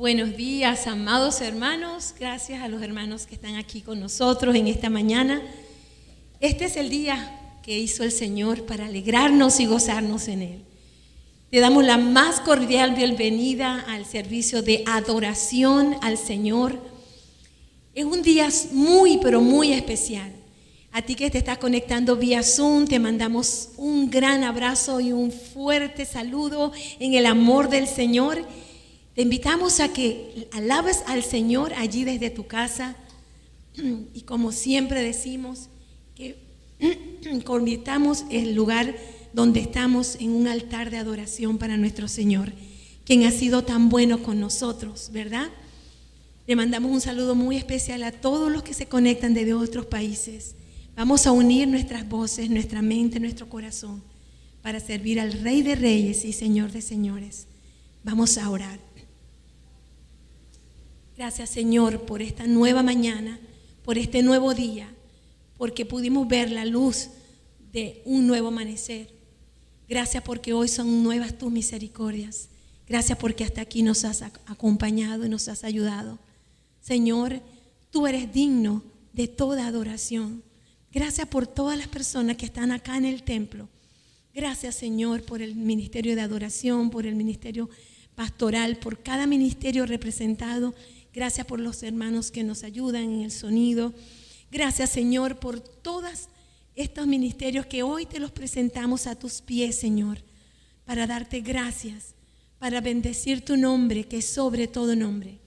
Buenos días, amados hermanos. Gracias a los hermanos que están aquí con nosotros en esta mañana. Este es el día que hizo el Señor para alegrarnos y gozarnos en Él. Te damos la más cordial bienvenida al servicio de adoración al Señor. Es un día muy, pero muy especial. A ti que te estás conectando vía Zoom, te mandamos un gran abrazo y un fuerte saludo en el amor del Señor. Te invitamos a que alabes al Señor allí desde tu casa y como siempre decimos, que convirtamos el lugar donde estamos en un altar de adoración para nuestro Señor, quien ha sido tan bueno con nosotros, ¿verdad? Le mandamos un saludo muy especial a todos los que se conectan desde otros países. Vamos a unir nuestras voces, nuestra mente, nuestro corazón para servir al Rey de Reyes y Señor de Señores. Vamos a orar. Gracias, Señor, por esta nueva mañana, por este nuevo día, porque pudimos ver la luz de un nuevo amanecer. Gracias porque hoy son nuevas tus misericordias. Gracias porque hasta aquí nos has acompañado y nos has ayudado. Señor, tú eres digno de toda adoración. Gracias por todas las personas que están acá en el templo. Gracias, Señor, por el ministerio de adoración, por el ministerio pastoral, por cada ministerio representado. Gracias por los hermanos que nos ayudan en el sonido. Gracias, Señor, por todos estos ministerios que hoy te los presentamos a tus pies, Señor, para darte gracias, para bendecir tu nombre, que es sobre todo nombre.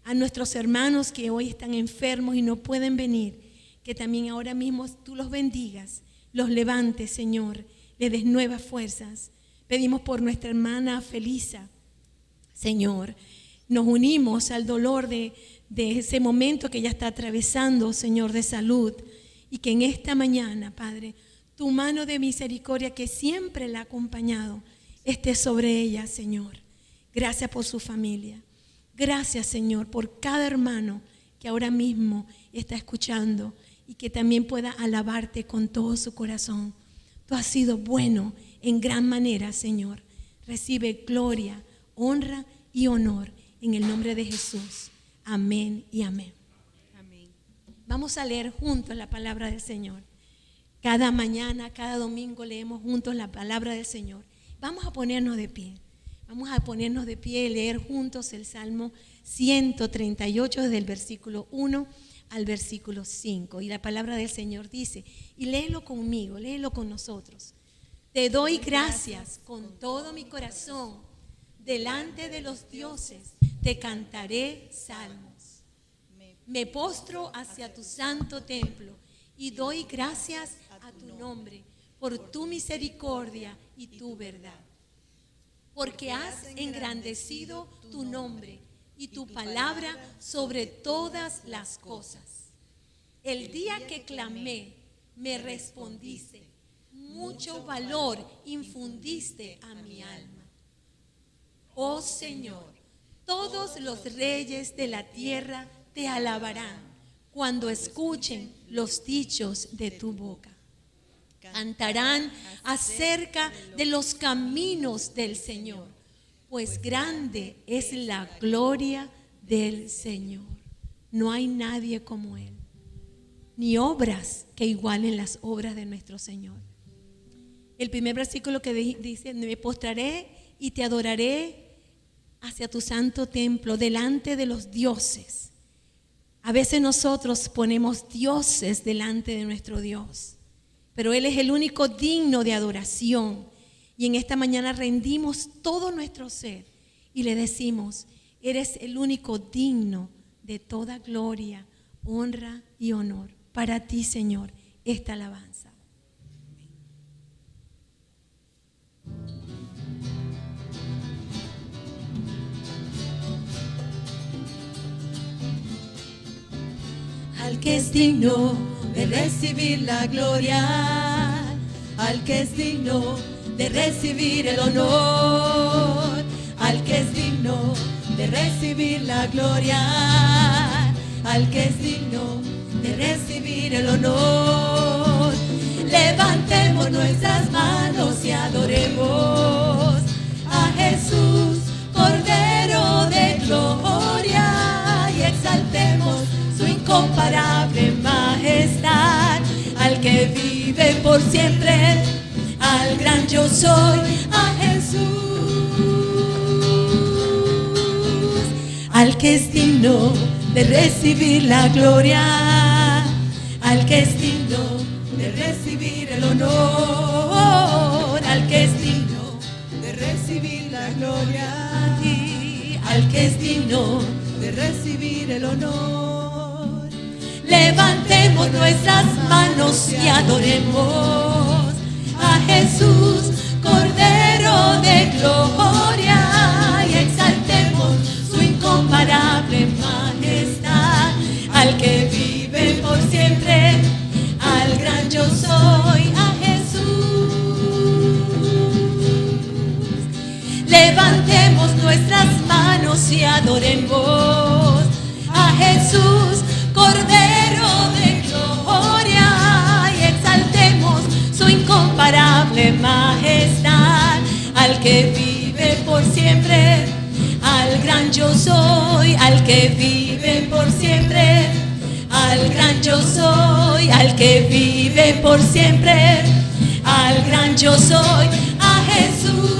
A nuestros hermanos que hoy están enfermos y no pueden venir, que también ahora mismo tú los bendigas, los levantes, Señor, le des nuevas fuerzas. Pedimos por nuestra hermana Felisa, Señor. Nos unimos al dolor de ese momento que ella está atravesando, Señor, de salud. Y que en esta mañana, Padre, tu mano de misericordia que siempre la ha acompañado, esté sobre ella, Señor. Gracias por su familia. Gracias, Señor, por cada hermano que ahora mismo está escuchando y que también pueda alabarte con todo su corazón. Tú has sido bueno en gran manera, Señor. Recibe gloria, honra y honor. En el nombre de Jesús. Amén y amén. Amén. Vamos a leer juntos la palabra del Señor. Cada mañana, cada domingo leemos juntos la palabra del Señor. Vamos a ponernos de pie. Vamos a ponernos de pie y leer juntos el Salmo 138 desde el versículo 1 al versículo 5. Y la palabra del Señor dice, y léelo conmigo, léelo con nosotros. Te doy gracias con todo mi corazón. Delante de los dioses te cantaré salmos. Me postro hacia tu santo templo y doy gracias a tu nombre por tu misericordia y tu verdad. Porque has engrandecido tu nombre y tu palabra sobre todas las cosas. El día que clamé, me respondiste. Mucho valor infundiste a mi alma. Oh Señor, todos los reyes de la tierra te alabarán cuando escuchen los dichos de tu boca. Cantarán acerca de los caminos del Señor, pues grande es la gloria del Señor. No hay nadie como Él, ni obras que igualen las obras de nuestro Señor. El primer versículo que dice, me postraré y te adoraré hacia tu santo templo, delante de los dioses. A veces nosotros ponemos dioses delante de nuestro Dios, pero Él es el único digno de adoración. Y en esta mañana rendimos todo nuestro ser y le decimos, eres el único digno de toda gloria, honra y honor. Para ti, Señor, esta alabanza. Al que es digno de recibir la gloria, al que es digno de recibir el honor, al que es digno de recibir la gloria, al que es digno de recibir el honor. Levantemos nuestras manos y adoremos a Jesús, Cordero de gloria. levantemos su incomparable majestad, al que vive por siempre, al gran yo soy, a Jesús, al que es digno de recibir la gloria, al que es digno de recibir el honor, al que es digno de recibir la gloria, al que es digno de recibir el honor. Levantemos nuestras manos y adoremos a Jesús, Cordero de gloria, y exaltemos su incomparable majestad, al que vive por siempre, al gran yo soy, a Jesús. Levantemos nuestras manos y adoremos a Jesús, Cordero de gloria, y exaltemos su incomparable majestad, al que vive por siempre, al gran yo soy, al que vive por siempre, al gran yo soy, al que vive por siempre, al gran yo soy, a Jesús.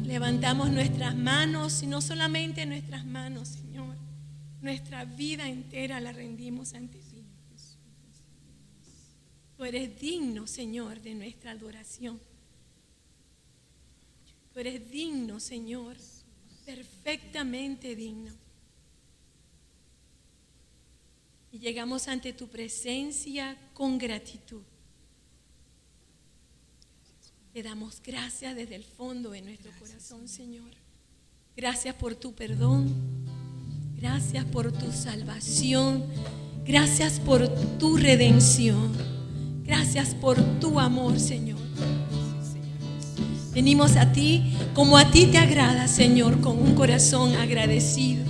Levantamos nuestras manos, y no solamente nuestras manos, Señor, nuestra vida entera la rendimos ante ti. Tú eres digno, Señor, de nuestra adoración. Tú eres digno, Señor, perfectamente digno. Y llegamos ante tu presencia con gratitud. Te damos gracias desde el fondo de nuestro corazón, Señor. Gracias por tu perdón. Gracias por tu salvación. Gracias por tu redención. Gracias por tu amor, Señor. Venimos a ti como a ti te agrada, Señor, con un corazón agradecido.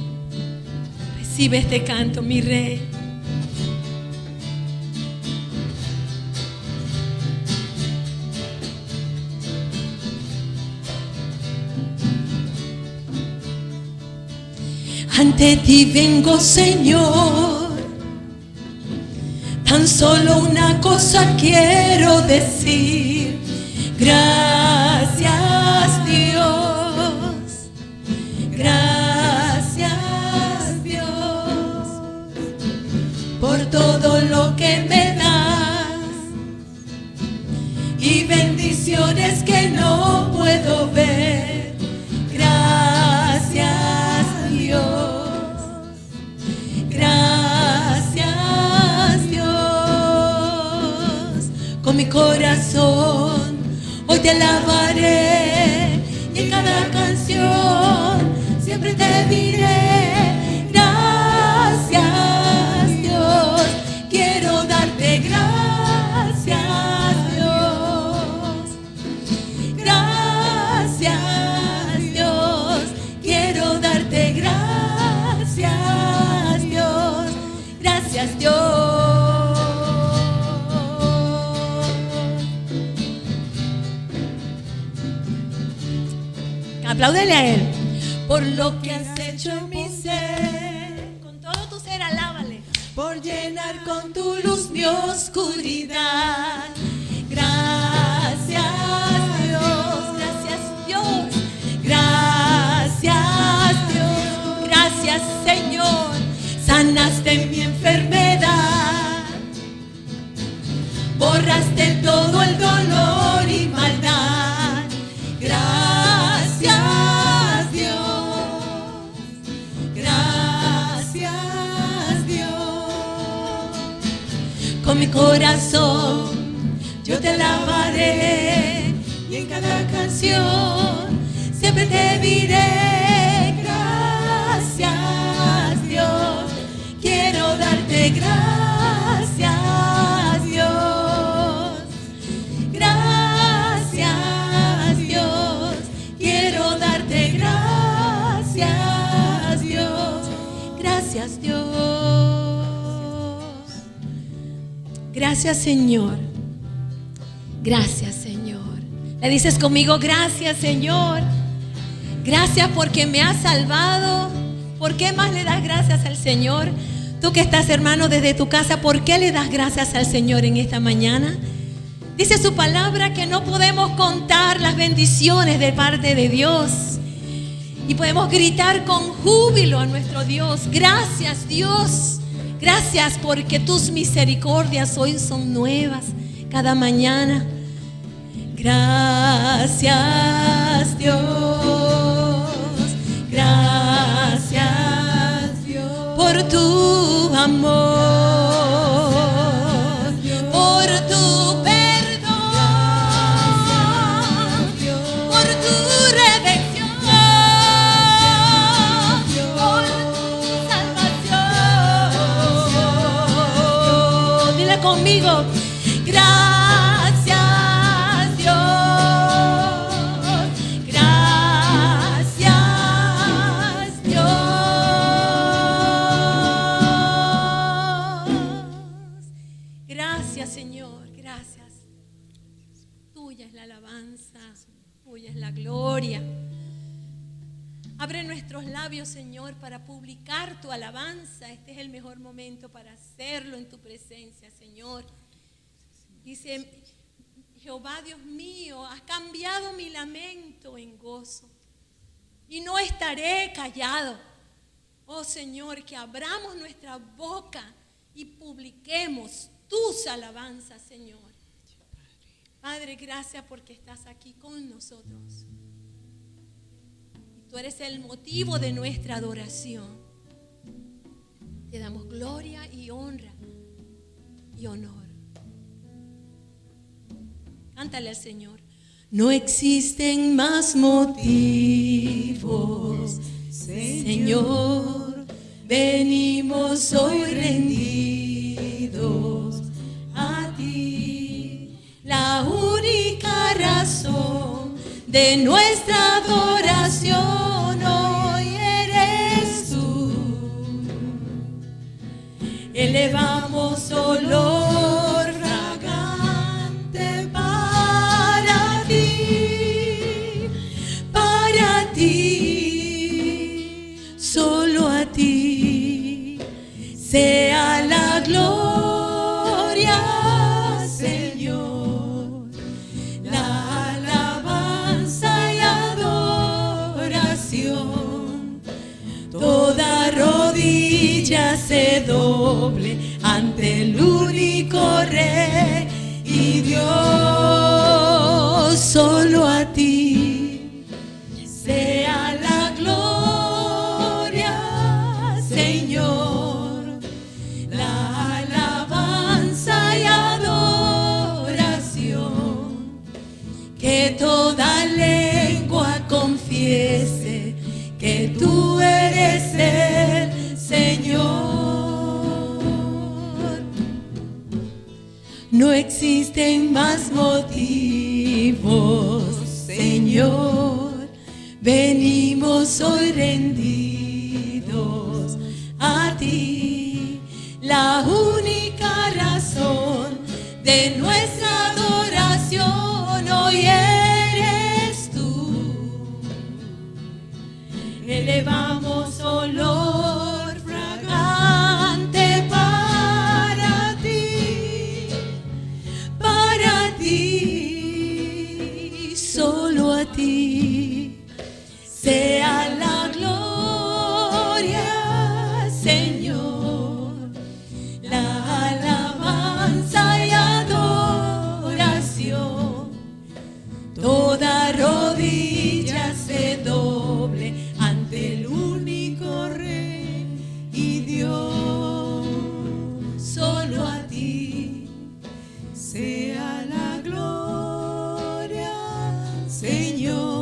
Recibe este canto, mi Rey. Ante ti vengo, Señor, tan solo una cosa quiero decir. Gracias, Dios, gracias, Dios, por todo lo que me das y bendiciones que no puedo ver. Gracias, Dios. Gracias, Dios. Con mi corazón hoy te alabaré, y en cada canción siempre te diré. Gracias, Dios. Quiero darte gracias, Dios. Gracias, Dios. Quiero darte gracias, Dios. Gracias, Dios. Apláudele a Él. Por lo que has hecho en mi ser, con todo tu ser, alábale. Por llenar con tu luz mi oscuridad. Gracias, Dios. Gracias, Dios. Gracias, Dios. Gracias, Señor. Sanaste mi enfermedad. Borraste todo el dolor y maldad. Gracias, Dios. Gracias, Dios. Con mi corazón yo te alabaré, y en cada canción siempre te diré. Gracias, Dios. Quiero darte gracias, Dios. Gracias, Dios. Quiero darte gracias, Dios. Gracias, Dios. Gracias, Señor. Gracias, Señor. Le dices conmigo, gracias, Señor. Gracias porque me has salvado. ¿Por qué más le das gracias al Señor? Tú que estás, hermano, desde tu casa, ¿por qué le das gracias al Señor en esta mañana? Dice su palabra que no podemos contar las bendiciones de parte de Dios. Y podemos gritar con júbilo a nuestro Dios. Gracias, Dios. Gracias porque tus misericordias hoy son nuevas cada mañana. Gracias, Dios. Gracias, Dios, por tu amor, por tu perdón, por tu redención, por tu salvación. Dile conmigo, gracias. Abre nuestros labios, Señor, para publicar tu alabanza. Este es el mejor momento para hacerlo en tu presencia, Señor. Dice Jehová, Dios mío, has cambiado mi lamento en gozo y no estaré callado. Oh Señor, que abramos nuestra boca y publiquemos tus alabanzas, Señor. Padre, gracias porque estás aquí con nosotros. Tú eres el motivo de nuestra adoración. Te damos gloria y honra y honor. Cántale al Señor. No existen más motivos, Señor. Venimos hoy rendidos a ti. La única razón de nuestra adoración hoy eres tú. Elevamos olor fragante para ti, solo a ti sea la gloria, Señor. La alabanza y adoración, toda rodilla se doble ante el único Rey y Dios. Solo a ti sea la gloria, Señor. La alabanza y adoración, que toda lengua confiese que tú eres el Señor. No existen más motivos, Señor. Venimos hoy rendidos a ti. La única razón de nuestra adoración hoy eres tú. Elevamos olor fragante para ti, solo a ti sea la gloria, Señor. La alabanza y adoración, toda rodilla se doble ante el único Rey y Dios. Solo a ti sea la gloria, Señor.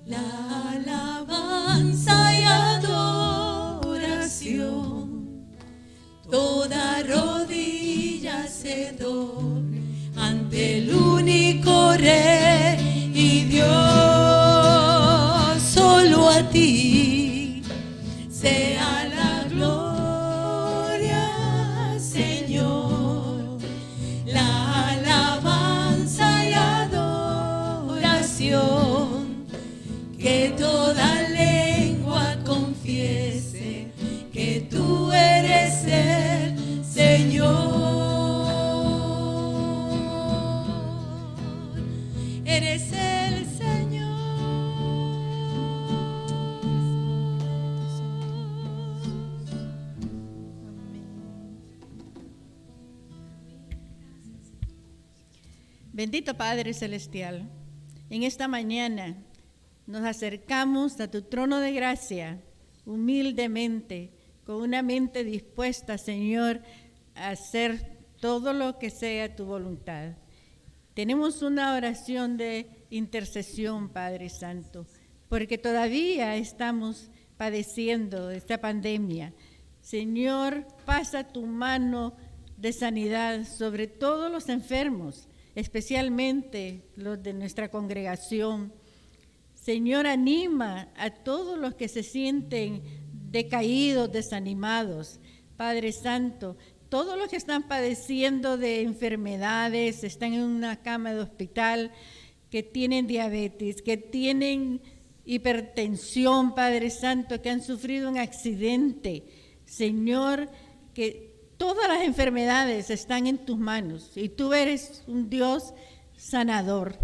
la alabanza y adoración. Toda rodilla se doble ante el único Rey y Dios. Solo a ti sea la gloria, Señor, la alabanza y adoración. Que toda lengua confiese que tú eres el Señor. Eres el Señor. Bendito Padre Celestial, en esta mañana nos acercamos a tu trono de gracia humildemente, con una mente dispuesta, Señor, a hacer todo lo que sea tu voluntad. Tenemos una oración de intercesión, Padre Santo, porque todavía estamos padeciendo esta pandemia. Señor, pasa tu mano de sanidad sobre todos los enfermos, especialmente los de nuestra congregación. Señor, anima a todos los que se sienten decaídos, desanimados. Padre Santo, todos los que están padeciendo de enfermedades, están en una cama de hospital, que tienen diabetes, que tienen hipertensión, Padre Santo, que han sufrido un accidente. Señor, que todas las enfermedades están en tus manos y tú eres un Dios sanador.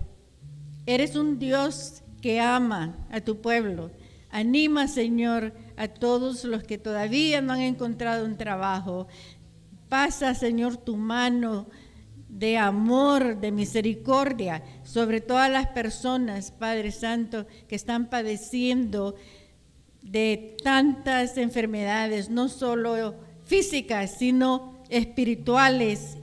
Eres un Dios que ama a tu pueblo. Anima, Señor, a todos los que todavía no han encontrado un trabajo. Pasa, Señor, tu mano de amor, de misericordia sobre todas las personas, Padre Santo, que están padeciendo de tantas enfermedades, no solo físicas, sino espirituales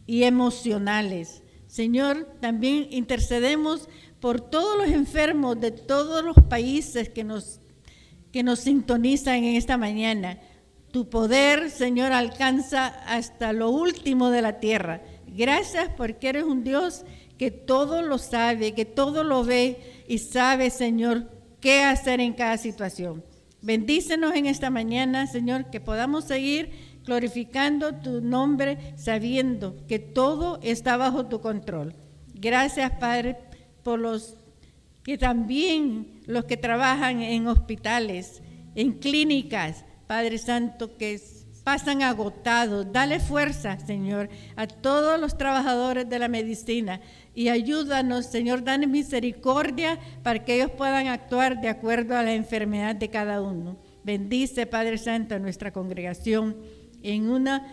y emocionales. Señor, también intercedemos por todos los enfermos de todos los países que nos sintonizan en esta mañana. Tu poder, Señor, alcanza hasta lo último de la tierra. Gracias porque eres un Dios que todo lo sabe, que todo lo ve y sabe, Señor, qué hacer en cada situación. Bendícenos en esta mañana, Señor, que podamos seguir glorificando tu nombre, sabiendo que todo está bajo tu control. Gracias, Padre, por los que trabajan en hospitales, en clínicas, Padre Santo, que pasan agotados. Dale fuerza, Señor, a todos los trabajadores de la medicina y ayúdanos, Señor, dale misericordia para que ellos puedan actuar de acuerdo a la enfermedad de cada uno. Bendice, Padre Santo, a nuestra congregación en una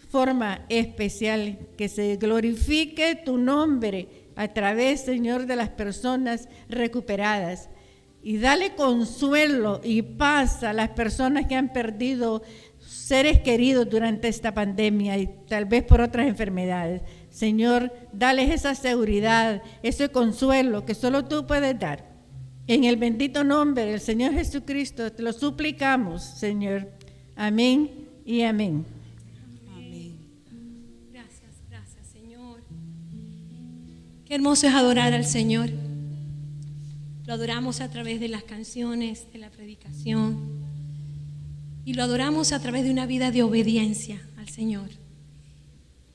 forma especial, que se glorifique tu nombre a través, Señor, de las personas recuperadas. Y dale consuelo y paz a las personas que han perdido seres queridos durante esta pandemia y tal vez por otras enfermedades. Señor, dales esa seguridad, ese consuelo que solo tú puedes dar. En el bendito nombre del Señor Jesucristo te lo suplicamos, Señor. Amén y amén. Amén. Gracias, Señor. Qué hermoso es adorar al Señor. Lo adoramos a través de las canciones, de la predicación. Y lo adoramos a través de una vida de obediencia al Señor.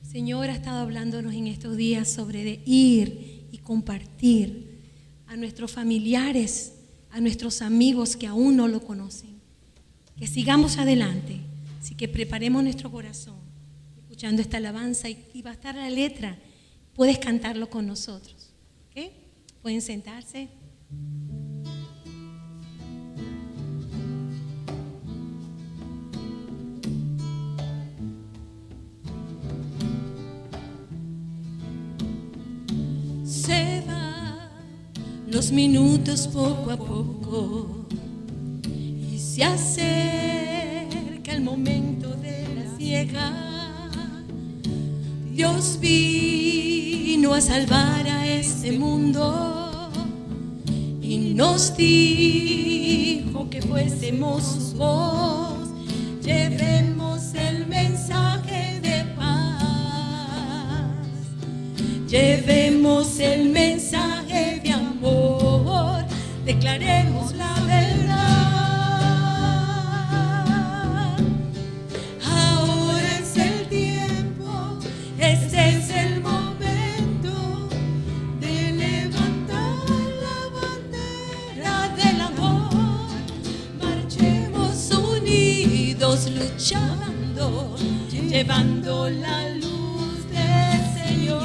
El Señor ha estado hablándonos en estos días sobre de ir y compartir a nuestros familiares, a nuestros amigos que aún no lo conocen. Que sigamos adelante, así que preparemos nuestro corazón escuchando esta alabanza y va a estar la letra. Puedes cantarlo con nosotros. ¿Ok? Pueden sentarse. Se van los minutos poco a poco y se acerca el momento de la ciega. Dios vino a salvar a este mundo y nos dijo que fuésemos su voz, llevemos el mensaje de paz, llevemos el mensaje de amor, declaremos la verdad. Ahora es el tiempo, este es el momento de levantar la bandera del amor. Marchemos unidos luchando, llevando la luz del Señor.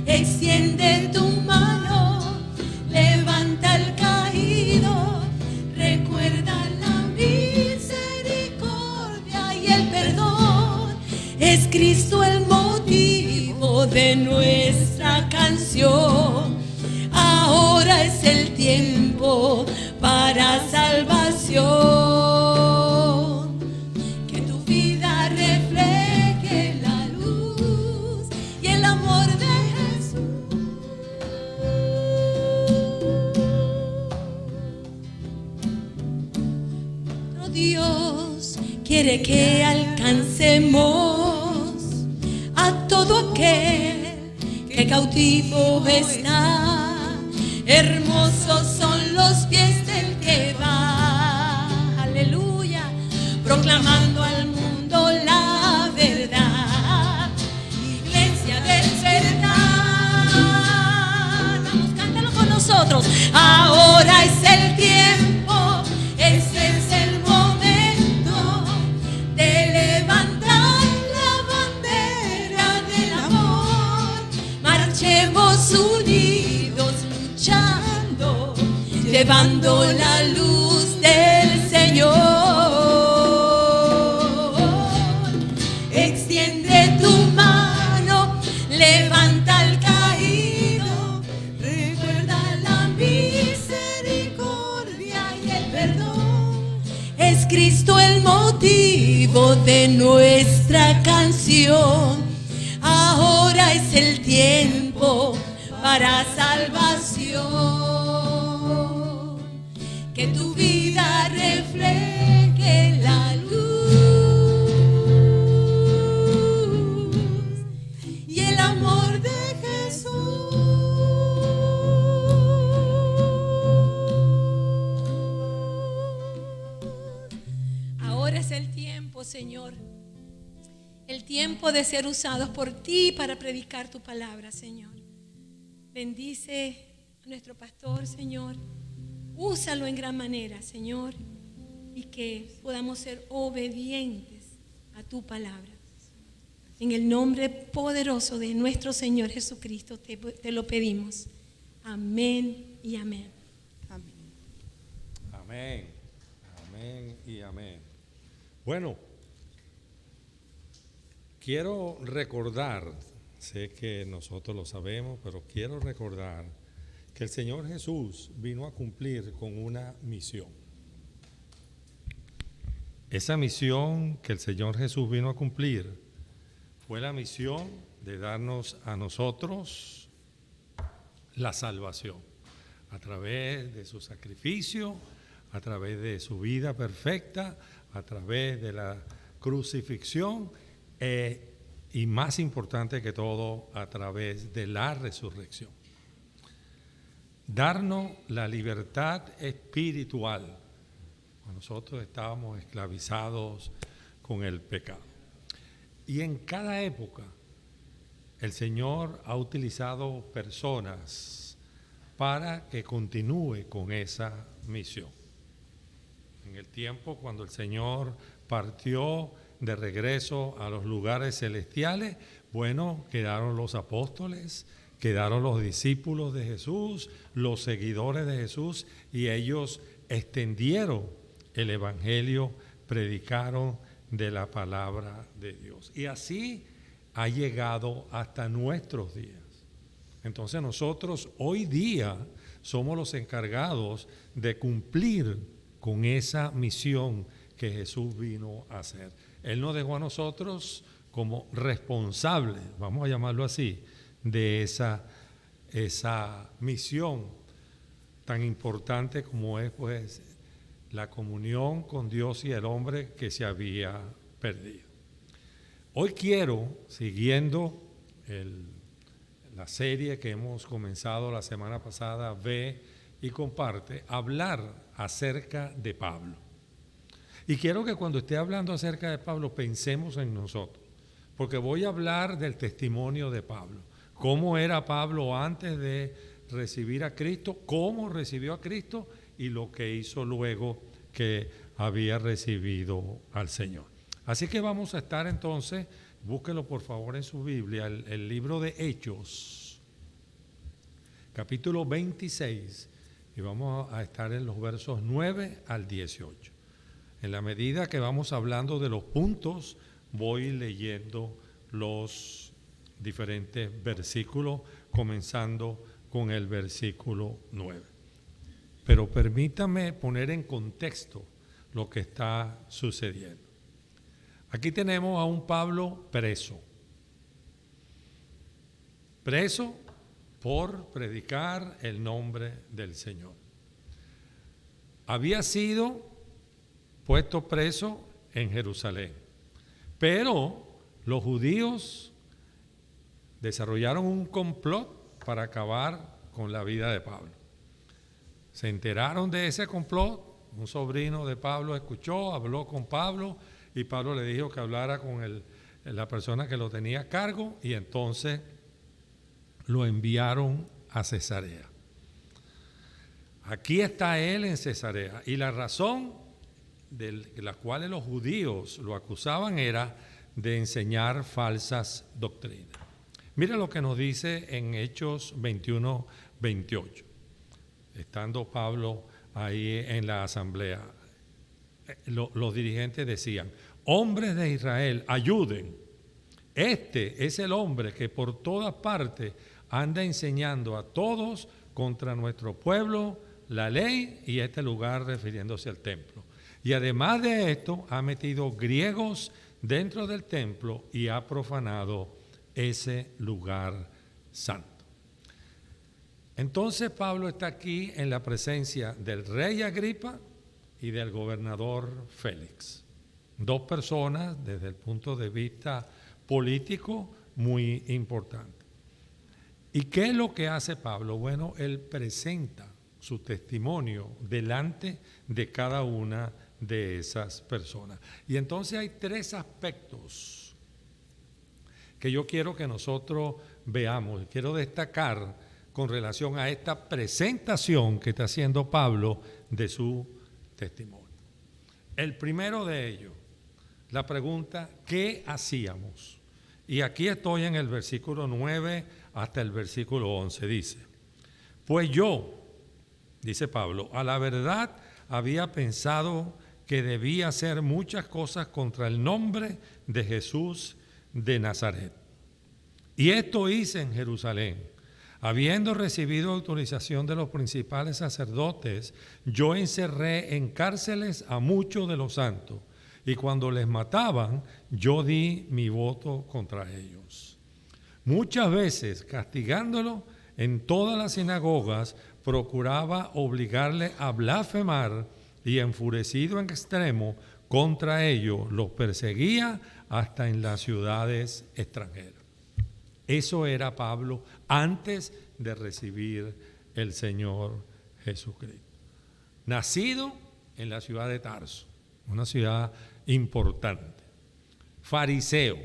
Extiende tu mano, levanta al caído, recuerda la misericordia y el perdón. Es Cristo el motivo de nuestra canción. Ahora es el tiempo para salvación. Que tu vida refleje la luz y el amor de Jesús. Oh, Dios quiere que alcancemos a todo aquel que cautivo está. Hermosos son los pies del que va, aleluya, proclamando al mundo la verdad. Iglesia del verdad, vamos, cántalo con nosotros. Ahora es el tiempo, este es el momento de levantar la bandera del amor. Marchemos unidos luchando, llevando la luz del Señor. Extiende tu mano, levanta al caído, recuerda la misericordia y el perdón. Es Cristo el motivo de nuestra canción. Ahora es el tiempo para salvación. Que tu vida refleje la luz y el amor de Jesús. Ahora es el tiempo, Señor. El tiempo de ser usados por ti para predicar tu palabra, Señor. Bendice a nuestro pastor, Señor. Úsalo en gran manera, Señor. Y que podamos ser obedientes a tu palabra. En el nombre poderoso de nuestro Señor Jesucristo te lo pedimos. Amén y amén. Amén. Amén. Amén y amén. Bueno, quiero recordar, sé que nosotros lo sabemos, pero quiero recordar que el Señor Jesús vino a cumplir con una misión. Esa misión que el Señor Jesús vino a cumplir fue la misión de darnos a nosotros la salvación a través de su sacrificio, a través de su vida perfecta, a través de la crucifixión y más importante que todo, a través de la resurrección. Darnos la libertad espiritual. Nosotros estábamos esclavizados con el pecado. Y en cada época el Señor ha utilizado personas para que continúe con esa misión. En el tiempo cuando el Señor partió de regreso a los lugares celestiales, bueno, quedaron los apóstoles, quedaron los discípulos de Jesús, los seguidores de Jesús, y ellos extendieron el evangelio, predicaron de la palabra de Dios. Y así ha llegado hasta nuestros días. Entonces nosotros hoy día somos los encargados de cumplir con esa misión que Jesús vino a hacer. Él nos dejó a nosotros como responsables, vamos a llamarlo así, de esa esa misión tan importante como es pues la comunión con Dios y el hombre que se había perdido. Hoy quiero, siguiendo la serie que hemos comenzado la semana pasada, Ve y Comparte, hablar acerca de Pablo. Y quiero que cuando esté hablando acerca de Pablo pensemos en nosotros, porque voy a hablar del testimonio de Pablo. Cómo era Pablo antes de recibir a Cristo, cómo recibió a Cristo y lo que hizo luego que había recibido al Señor. Así que vamos a estar entonces, búsquelo por favor en su Biblia, el libro de Hechos, capítulo 26, y vamos a estar en los versos 9 al 18. En la medida que vamos hablando de los puntos, voy leyendo los diferentes versículos, comenzando con el versículo 9. Pero permítame poner en contexto lo que está sucediendo. Aquí tenemos a un Pablo preso. Preso por predicar el nombre del Señor. Había sido puesto preso en Jerusalén, pero los judíos desarrollaron un complot para acabar con la vida de Pablo. Se enteraron de ese complot, un sobrino de Pablo escuchó, habló con Pablo y Pablo le dijo que hablara con la persona que lo tenía a cargo y entonces lo enviaron a Cesarea. Aquí está él en Cesarea y la razón de las cuales los judíos lo acusaban era de enseñar falsas doctrinas. Mira lo que nos dice en Hechos 21, 28. Estando Pablo ahí en la asamblea, los dirigentes decían: hombres de Israel, ayuden. Este es el hombre que por todas partes anda enseñando a todos contra nuestro pueblo, la ley y este lugar, refiriéndose al templo. Y además de esto, ha metido griegos dentro del templo y ha profanado ese lugar santo. Entonces Pablo está aquí en la presencia del rey Agripa y del gobernador Félix. Dos personas desde el punto de vista político muy importantes. ¿Y qué es lo que hace Pablo? Bueno, él presenta su testimonio delante de cada una de esas personas. Y entonces hay tres aspectos que yo quiero que nosotros veamos. Quiero destacar con relación a esta presentación que está haciendo Pablo de su testimonio. El primero de ellos, la pregunta: ¿qué hacíamos? Y aquí estoy en el versículo 9 hasta el versículo 11. Dice: pues yo, dice Pablo, a la verdad había pensado que debía hacer muchas cosas contra el nombre de Jesús de Nazaret. Y esto hice en Jerusalén. Habiendo recibido autorización de los principales sacerdotes, yo encerré en cárceles a muchos de los santos, y cuando les mataban, yo di mi voto contra ellos. Muchas veces, castigándolo en todas las sinagogas, procuraba obligarle a blasfemar, y enfurecido en extremo contra ellos, los perseguía hasta en las ciudades extranjeras. Eso era Pablo antes de recibir el Señor Jesucristo. Nacido en la ciudad de Tarso, una ciudad importante. Fariseo,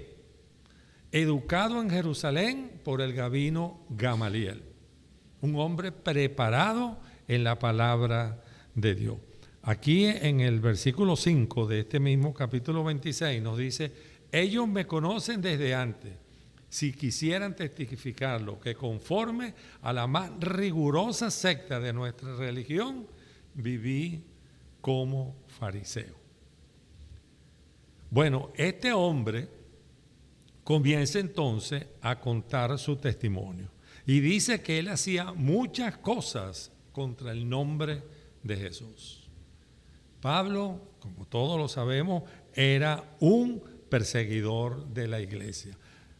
educado en Jerusalén por el rabino Gamaliel, un hombre preparado en la palabra de Dios. Aquí en el versículo 5 de este mismo capítulo 26 nos dice: ellos me conocen desde antes, si quisieran testificarlo, que conforme a la más rigurosa secta de nuestra religión, viví como fariseo. Bueno, este hombre comienza entonces a contar su testimonio y dice que él hacía muchas cosas contra el nombre de Jesús. Pablo, como todos lo sabemos, era un perseguidor de la iglesia.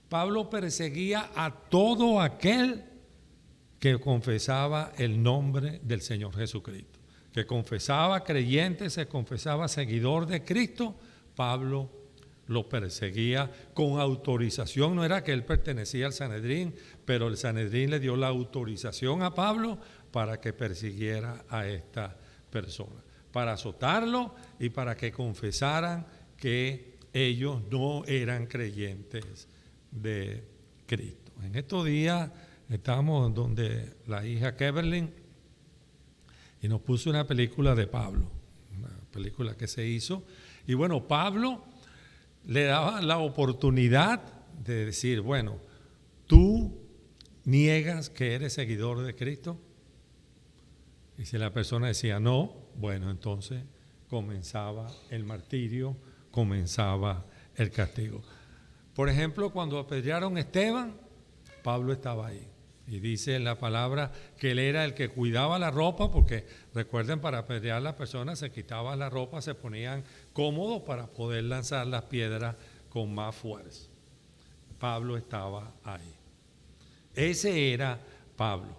Pablo perseguía a todo aquel que confesaba el nombre del Señor Jesucristo, que confesaba creyente, se confesaba seguidor de Cristo, Pablo lo perseguía con autorización. No era que él pertenecía al Sanedrín, pero el Sanedrín le dio la autorización a Pablo para que persiguiera a esta persona, para azotarlo y para que confesaran que ellos no eran creyentes de Cristo. En estos días estábamos donde la hija Keverlin y nos puso una película de Pablo, una película que se hizo, y bueno, Pablo le daba la oportunidad de decir, bueno, ¿tú niegas que eres seguidor de Cristo? Y si la persona decía no, bueno, entonces comenzaba el martirio, comenzaba el castigo. Por ejemplo, cuando apedrearon a Esteban, Pablo estaba ahí. Y dice en la palabra que él era el que cuidaba la ropa, porque recuerden, para apedrear a las personas se quitaban la ropa, se ponían cómodos para poder lanzar las piedras con más fuerza. Pablo estaba ahí. Ese era Pablo.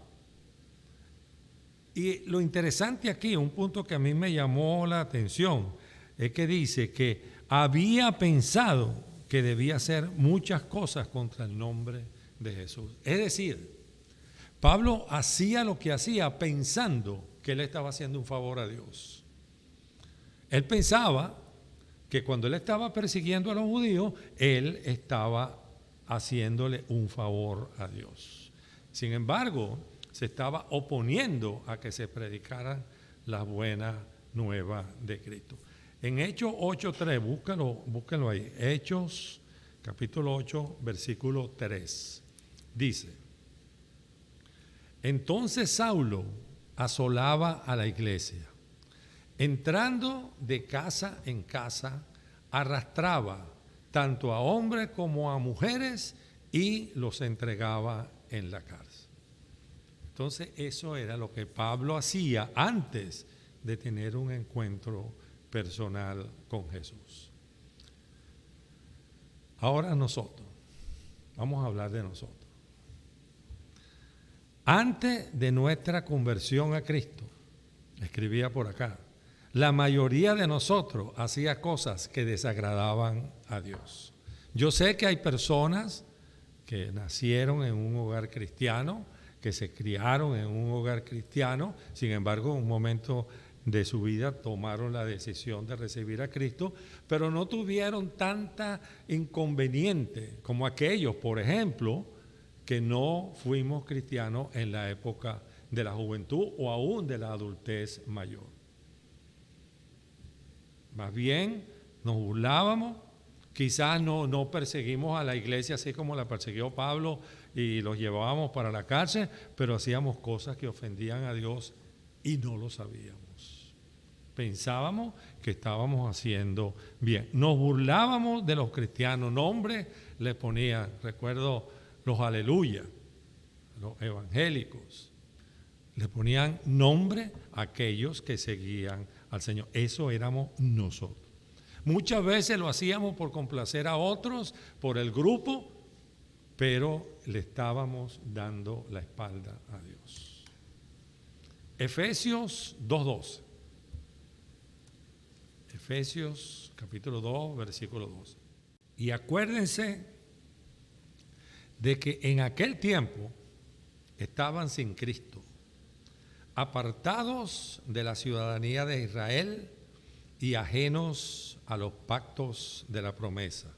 Y lo interesante aquí, un punto que a mí me llamó la atención, es que dice que había pensado que debía hacer muchas cosas contra el nombre de Jesús. Es decir, Pablo hacía lo que hacía pensando que él estaba haciendo un favor a Dios. Él pensaba que cuando él estaba persiguiendo a los judíos, él estaba haciéndole un favor a Dios. Sin embargo, se estaba oponiendo a que se predicaran las buenas nuevas de Cristo. En Hechos 8:3, búscalo ahí. Hechos capítulo 8, versículo 3. Dice: entonces Saulo asolaba a la iglesia, entrando de casa en casa, arrastraba tanto a hombres como a mujeres y los entregaba en la cárcel. Entonces eso era lo que Pablo hacía antes de tener un encuentro personal con Jesús. Ahora nosotros, vamos a hablar de nosotros. Antes de nuestra conversión a Cristo, escribía por acá, la mayoría de nosotros hacía cosas que desagradaban a Dios. Yo sé que hay personas que nacieron en un hogar cristiano, que se criaron en un hogar cristiano, sin embargo, en un momento de su vida tomaron la decisión de recibir a Cristo, pero no tuvieron tanta inconveniente como aquellos, por ejemplo, que no fuimos cristianos en la época de la juventud o aún de la adultez mayor. Más bien nos burlábamos, quizás no perseguimos a la iglesia así como la persiguió Pablo y los llevábamos para la cárcel, pero hacíamos cosas que ofendían a Dios y no lo sabíamos. Pensábamos que estábamos haciendo bien. Nos burlábamos de los cristianos, nombres les ponían, recuerdo los aleluya, los evangélicos, le ponían nombre a aquellos que seguían al Señor. Eso éramos nosotros. Muchas veces lo hacíamos por complacer a otros, por el grupo, pero le estábamos dando la espalda a Dios. Efesios 2:12. Efesios capítulo 2, versículo 12. Y acuérdense de que en aquel tiempo estaban sin Cristo, apartados de la ciudadanía de Israel y ajenos a los pactos de la promesa,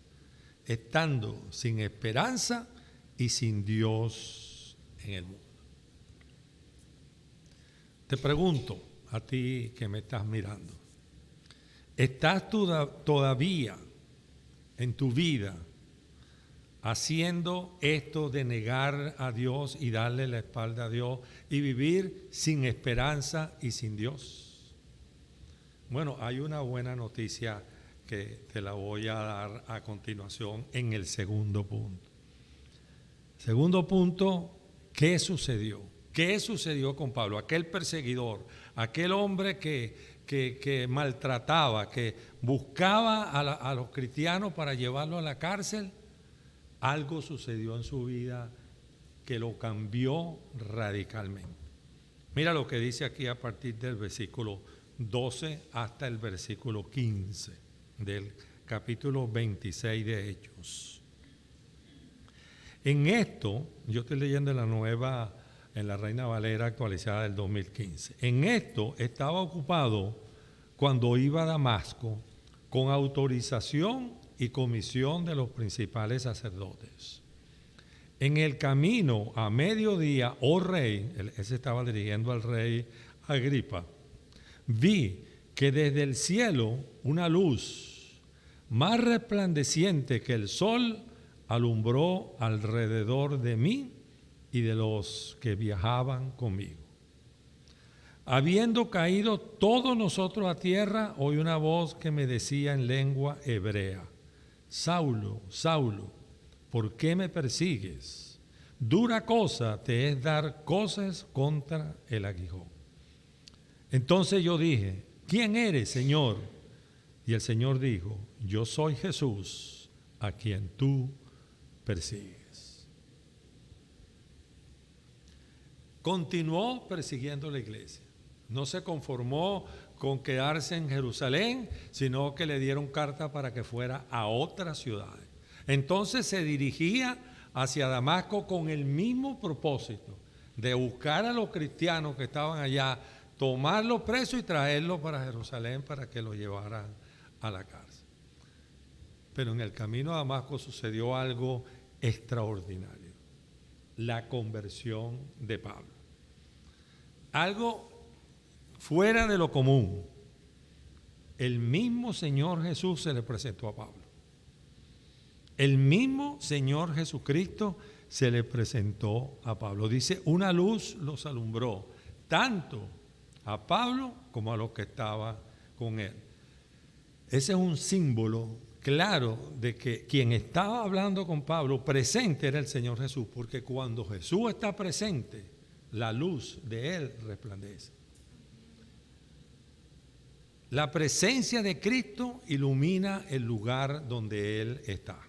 estando sin esperanza y sin Dios en el mundo. Te pregunto a ti que me estás mirando, ¿estás todavía en tu vida haciendo esto de negar a Dios y darle la espalda a Dios y vivir sin esperanza y sin Dios? Bueno, hay una buena noticia que te la voy a dar a continuación en el segundo punto. Segundo punto, ¿qué sucedió? ¿Qué sucedió con Pablo? Aquel perseguidor, aquel hombre que maltrataba, que buscaba a los cristianos para llevarlos a la cárcel. Algo sucedió en su vida que lo cambió radicalmente. Mira lo que dice aquí a partir del versículo 12 hasta el versículo 15 del capítulo 26 de Hechos. En esto, yo estoy leyendo en la Reina Valera actualizada del 2015. En esto estaba ocupado cuando iba a Damasco con autorización y comisión de los principales sacerdotes. En el camino a mediodía, oh rey, él se estaba dirigiendo al rey Agripa, vi que desde el cielo una luz más resplandeciente que el sol alumbró alrededor de mí y de los que viajaban conmigo. Habiendo caído todos nosotros a tierra, oí una voz que me decía en lengua hebrea: Saulo, Saulo, ¿por qué me persigues? Dura cosa te es dar cosas contra el aguijón. Entonces yo dije: ¿quién eres, Señor? Y el Señor dijo: yo soy Jesús, a quien tú persigues. Continuó persiguiendo la iglesia. No se conformó con quedarse en Jerusalén, sino que le dieron carta para que fuera a otras ciudades. Entonces se dirigía hacia Damasco con el mismo propósito de buscar a los cristianos que estaban allá, tomarlos presos y traerlos para Jerusalén para que los llevaran a la cárcel. Pero en el camino a Damasco sucedió algo extraordinario: la conversión de Pablo. Algo fuera de lo común. El mismo Señor Jesús se le presentó a Pablo. El mismo Señor Jesucristo se le presentó a Pablo. Dice, una luz los alumbró, tanto a Pablo como a los que estaban con él. Ese es un símbolo claro de que quien estaba hablando con Pablo presente era el Señor Jesús, porque cuando Jesús está presente, la luz de él resplandece. La presencia de Cristo ilumina el lugar donde él está.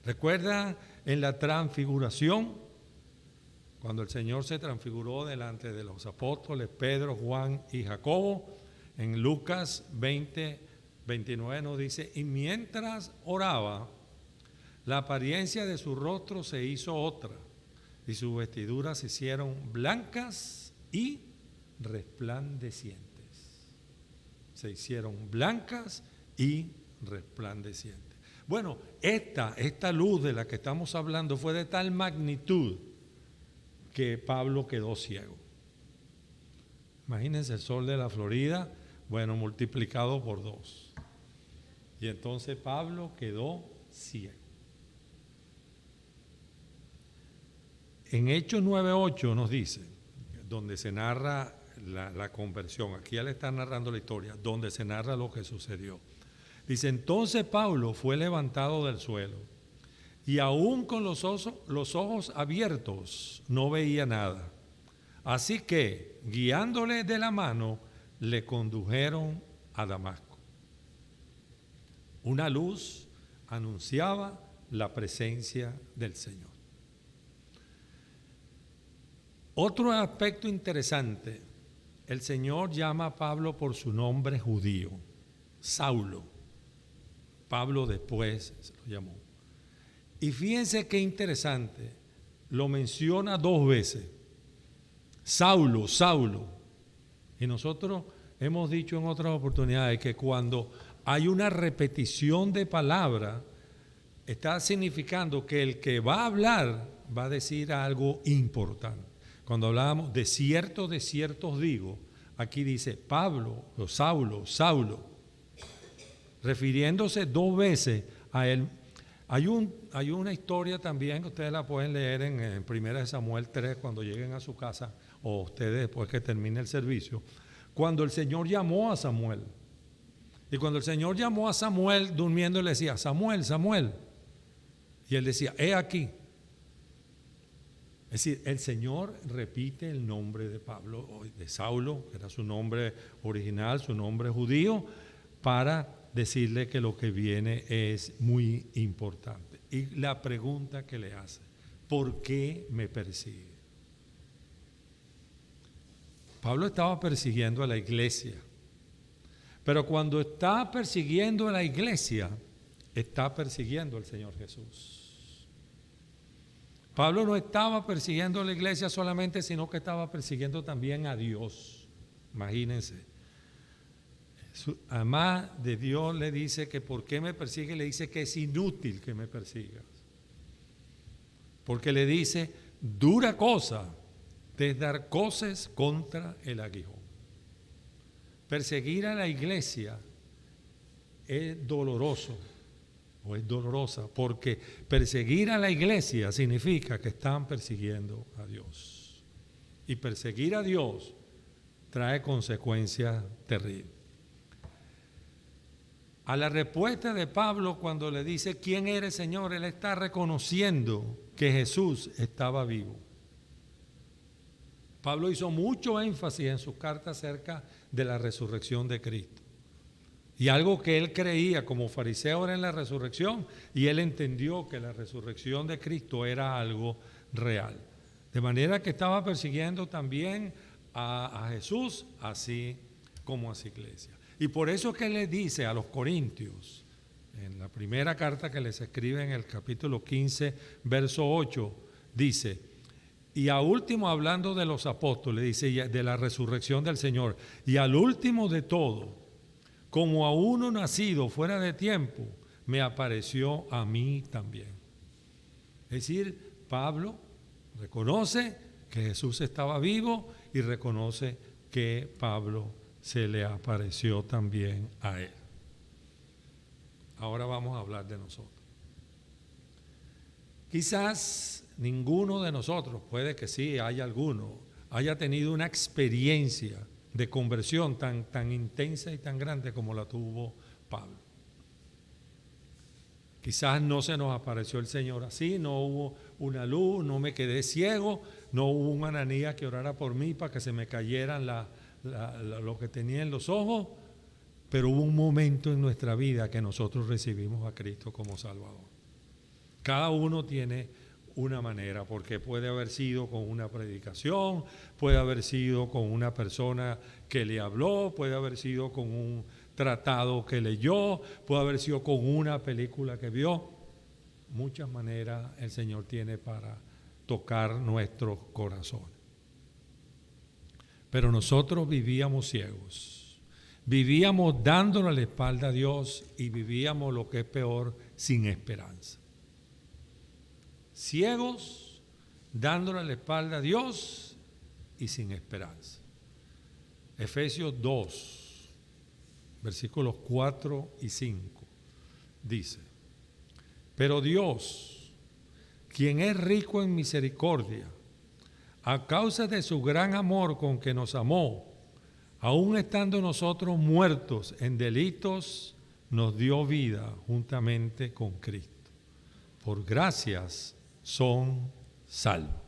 ¿Recuerda en la transfiguración? Cuando el Señor se transfiguró delante de los apóstoles Pedro, Juan y Jacobo, en Lucas 20:29 nos dice: y mientras oraba, la apariencia de su rostro se hizo otra, y sus vestiduras se hicieron blancas y resplandecientes. Se hicieron blancas y resplandecientes. Bueno, esta luz de la que estamos hablando fue de tal magnitud que Pablo quedó ciego. Imagínense el sol de la Florida, bueno, multiplicado por 2. Y entonces Pablo quedó ciego. En Hechos 9:8 nos dice, donde se narra la conversión, aquí él está narrando la historia, donde se narra lo que sucedió. Dice, entonces Pablo fue levantado del suelo y aún con los ojos abiertos no veía nada. Así que, guiándole de la mano, le condujeron a Damasco. Una luz anunciaba la presencia del Señor. Otro aspecto interesante, el Señor llama a Pablo por su nombre judío, Saulo. Pablo después se lo llamó. Y fíjense qué interesante, lo menciona 2 veces. Saulo, Saulo. Y nosotros hemos dicho en otras oportunidades que cuando hay una repetición de palabra, está significando que el que va a hablar va a decir algo importante. Cuando hablábamos de cierto, de ciertos digo, aquí dice Pablo, o Saulo, Saulo, refiriéndose 2 veces a él. Hay una historia también que ustedes la pueden leer en 1 Samuel 3 cuando lleguen a su casa, o ustedes después que termine el servicio, cuando el Señor llamó a Samuel. Y cuando el Señor llamó a Samuel durmiendo, le decía, Samuel, Samuel. Y él decía, he aquí. Es decir, el Señor repite el nombre de Pablo, de Saulo, que era su nombre original, su nombre judío, para decirle que lo que viene es muy importante. Y la pregunta que le hace, ¿por qué me persigue? Pablo estaba persiguiendo a la iglesia, pero cuando está persiguiendo a la iglesia, está persiguiendo al Señor Jesús. Pablo no estaba persiguiendo a la iglesia solamente, sino que estaba persiguiendo también a Dios. Imagínense. Además de Dios le dice que ¿por qué me persigue? Le dice que es inútil que me persigas. Porque le dice, dura cosa te es dar coces contra el aguijón. Perseguir a la iglesia es doloroso o es dolorosa, porque perseguir a la iglesia significa que están persiguiendo a Dios. Y perseguir a Dios trae consecuencias terribles. A la respuesta de Pablo cuando le dice, ¿quién eres, Señor?, él está reconociendo que Jesús estaba vivo. Pablo hizo mucho énfasis en sus cartas acerca de la resurrección de Cristo. Y algo que él creía como fariseo era en la resurrección, y él entendió que la resurrección de Cristo era algo real. De manera que estaba persiguiendo también a Jesús, así como a su iglesia. Y por eso que le dice a los corintios, en la primera carta que les escribe en el capítulo 15, verso 8, dice, y a último hablando de los apóstoles, dice de la resurrección del Señor, y al último de todo, como a uno nacido fuera de tiempo, me apareció a mí también. Es decir, Pablo reconoce que Jesús estaba vivo y reconoce que Pablo se le apareció también a él. Ahora vamos a hablar de nosotros. Quizás ninguno de nosotros, puede que sí, haya alguno, haya tenido una experiencia de conversión tan intensa y tan grande como la tuvo Pablo. Quizás no se nos apareció el Señor así, no hubo una luz, no me quedé ciego, no hubo un Ananías que orara por mí para que se me cayeran lo que tenía en los ojos, pero hubo un momento en nuestra vida que nosotros recibimos a Cristo como Salvador. Cada uno tiene una manera, porque puede haber sido con una predicación, puede haber sido con una persona que le habló, puede haber sido con un tratado que leyó, puede haber sido con una película que vio. Muchas maneras el Señor tiene para tocar nuestros corazones. Pero nosotros vivíamos ciegos, vivíamos dándole la espalda a Dios y vivíamos, lo que es peor, sin esperanza. Ciegos, dándole la espalda a Dios y sin esperanza. Efesios 2, versículos 4 y 5, dice, pero Dios, quien es rico en misericordia, a causa de su gran amor con que nos amó, aun estando nosotros muertos en delitos, nos dio vida juntamente con Cristo. Por gracias son salvos.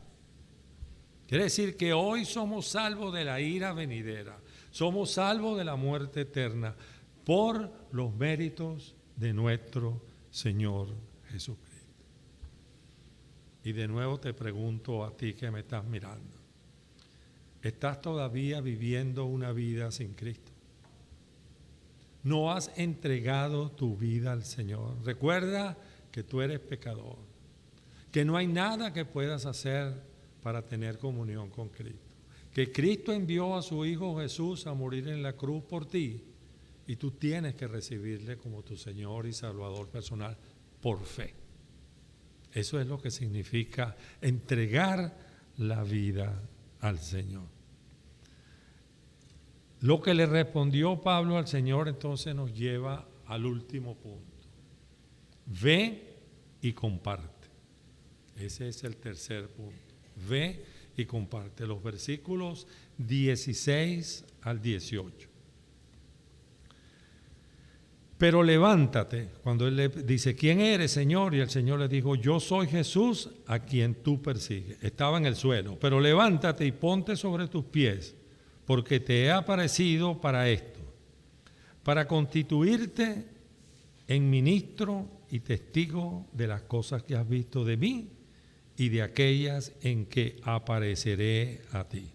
Quiere decir que hoy somos salvos de la ira venidera, somos salvos de la muerte eterna por los méritos de nuestro Señor Jesucristo. Y de nuevo te pregunto a ti que me estás mirando, ¿estás todavía viviendo una vida sin Cristo? ¿No has entregado tu vida al Señor? Recuerda que tú eres pecador, que no hay nada que puedas hacer para tener comunión con Cristo, que Cristo envió a su Hijo Jesús a morir en la cruz por ti y tú tienes que recibirle como tu Señor y Salvador personal por fe. Eso es lo que significa entregar la vida al Señor. Lo que le respondió Pablo al Señor entonces nos lleva al último punto. Ve y comparte. Ese es el tercer punto. Ve y comparte. Los versículos 16 al 18. Pero levántate, cuando él le dice, ¿quién eres, Señor? Y el Señor le dijo, yo soy Jesús a quien tú persigues. Estaba en el suelo, pero levántate y ponte sobre tus pies, porque te he aparecido para esto, para constituirte en ministro y testigo de las cosas que has visto de mí y de aquellas en que apareceré a ti.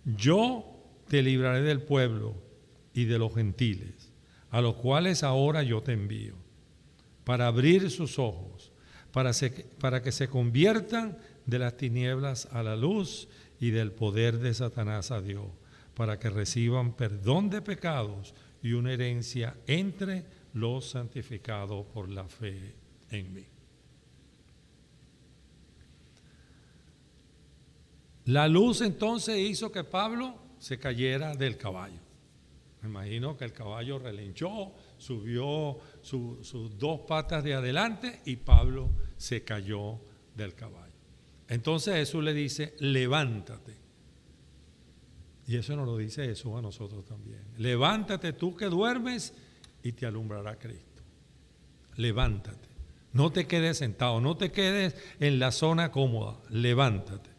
Yo te libraré del pueblo y de los gentiles, a los cuales ahora yo te envío, para abrir sus ojos, para que se conviertan de las tinieblas a la luz y del poder de Satanás a Dios, para que reciban perdón de pecados y una herencia entre los santificados por la fe en mí. La luz entonces hizo que Pablo se cayera del caballo. Me imagino que el caballo relinchó, subió sus dos patas de adelante y Pablo se cayó del caballo. Entonces Jesús le dice, levántate. Y eso nos lo dice Jesús a nosotros también. Levántate tú que duermes y te alumbrará Cristo. Levántate. No te quedes sentado, no te quedes en la zona cómoda. Levántate.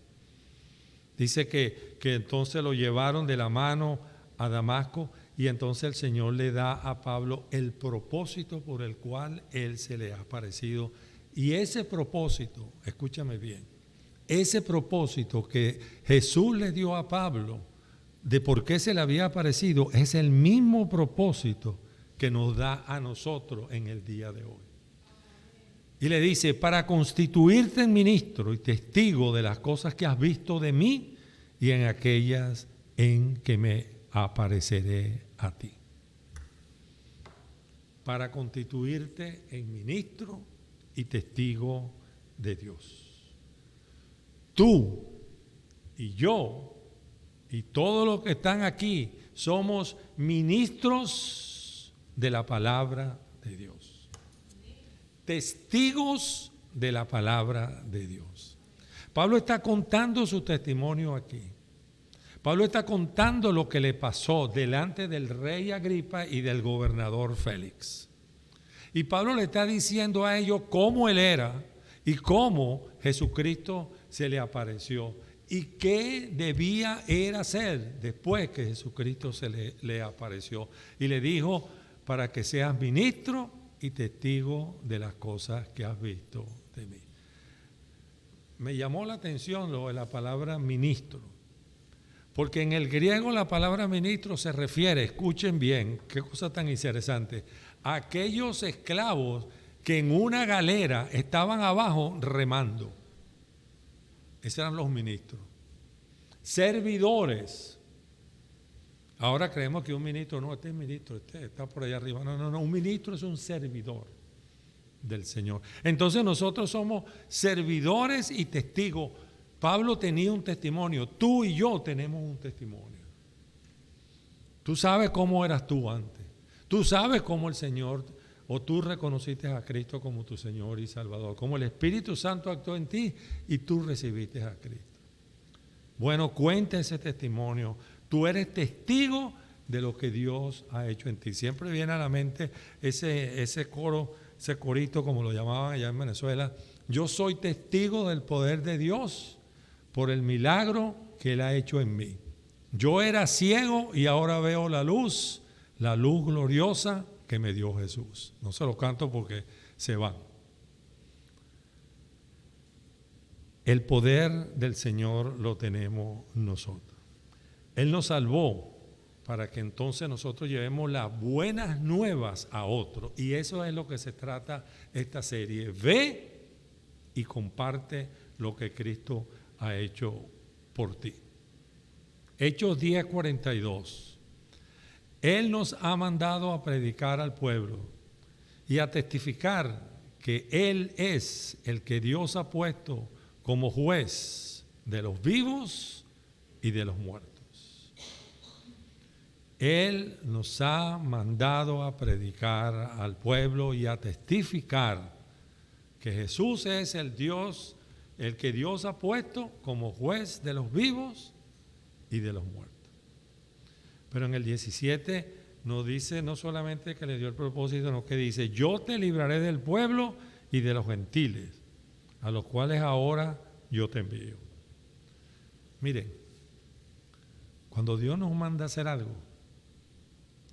Dice que entonces lo llevaron de la mano a Damasco y entonces el Señor le da a Pablo el propósito por el cual él se le ha aparecido. Y ese propósito, escúchame bien, ese propósito que Jesús le dio a Pablo de por qué se le había aparecido es el mismo propósito que nos da a nosotros en el día de hoy. Y le dice, para constituirte en ministro y testigo de las cosas que has visto de mí y en aquellas en que me apareceré a ti. Para constituirte en ministro y testigo de Dios. Tú y yo y todos los que están aquí somos ministros de la palabra de Dios. Testigos de la palabra de Dios. Pablo está contando su testimonio aquí. Pablo está contando lo que le pasó delante del rey Agripa y del gobernador Félix. Y Pablo le está diciendo a ellos cómo él era y cómo Jesucristo se le apareció y qué debía él hacer después que Jesucristo se le apareció. Y le dijo, para que seas ministro y testigo de las cosas que has visto de mí. Me llamó la atención lo de la palabra ministro, porque en el griego la palabra ministro se refiere, escuchen bien, qué cosa tan interesante, a aquellos esclavos que en una galera estaban abajo remando. Esos eran los ministros. Servidores. Ahora creemos que un ministro, no, este es ministro, este está por allá arriba. No, un ministro es un servidor del Señor. Entonces nosotros somos servidores y testigos. Pablo tenía un testimonio, tú y yo tenemos un testimonio. Tú sabes cómo eras tú antes. Tú sabes cómo el Señor, o tú reconociste a Cristo como tu Señor y Salvador, cómo el Espíritu Santo actuó en ti y tú recibiste a Cristo. Bueno, cuenta ese testimonio. Tú eres testigo de lo que Dios ha hecho en ti. Siempre viene a la mente ese coro, ese corito como lo llamaban allá en Venezuela. Yo soy testigo del poder de Dios por el milagro que Él ha hecho en mí. Yo era ciego y ahora veo la luz gloriosa que me dio Jesús. No se lo canto porque se van. El poder del Señor lo tenemos nosotros. Él nos salvó para que entonces nosotros llevemos las buenas nuevas a otros. Y eso es lo que se trata esta serie. Ve y comparte lo que Cristo ha hecho por ti. Hechos 10:42. Él nos ha mandado a predicar al pueblo y a testificar que Él es el que Dios ha puesto como juez de los vivos y de los muertos. Él nos ha mandado a predicar al pueblo y a testificar que Jesús es el Dios, el que Dios ha puesto como juez de los vivos y de los muertos. Pero en el 17 nos dice no solamente que le dio el propósito, sino que dice, yo te libraré del pueblo y de los gentiles, a los cuales ahora yo te envío. Miren, cuando Dios nos manda a hacer algo,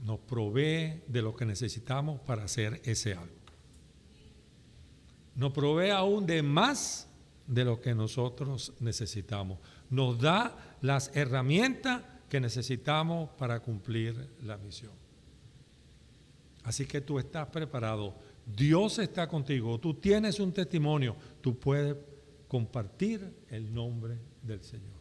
nos provee de lo que necesitamos para hacer ese algo. Nos provee aún de más de lo que nosotros necesitamos. Nos da las herramientas que necesitamos para cumplir la misión. Así que tú estás preparado. Dios está contigo. Tú tienes un testimonio. Tú puedes compartir el nombre del Señor.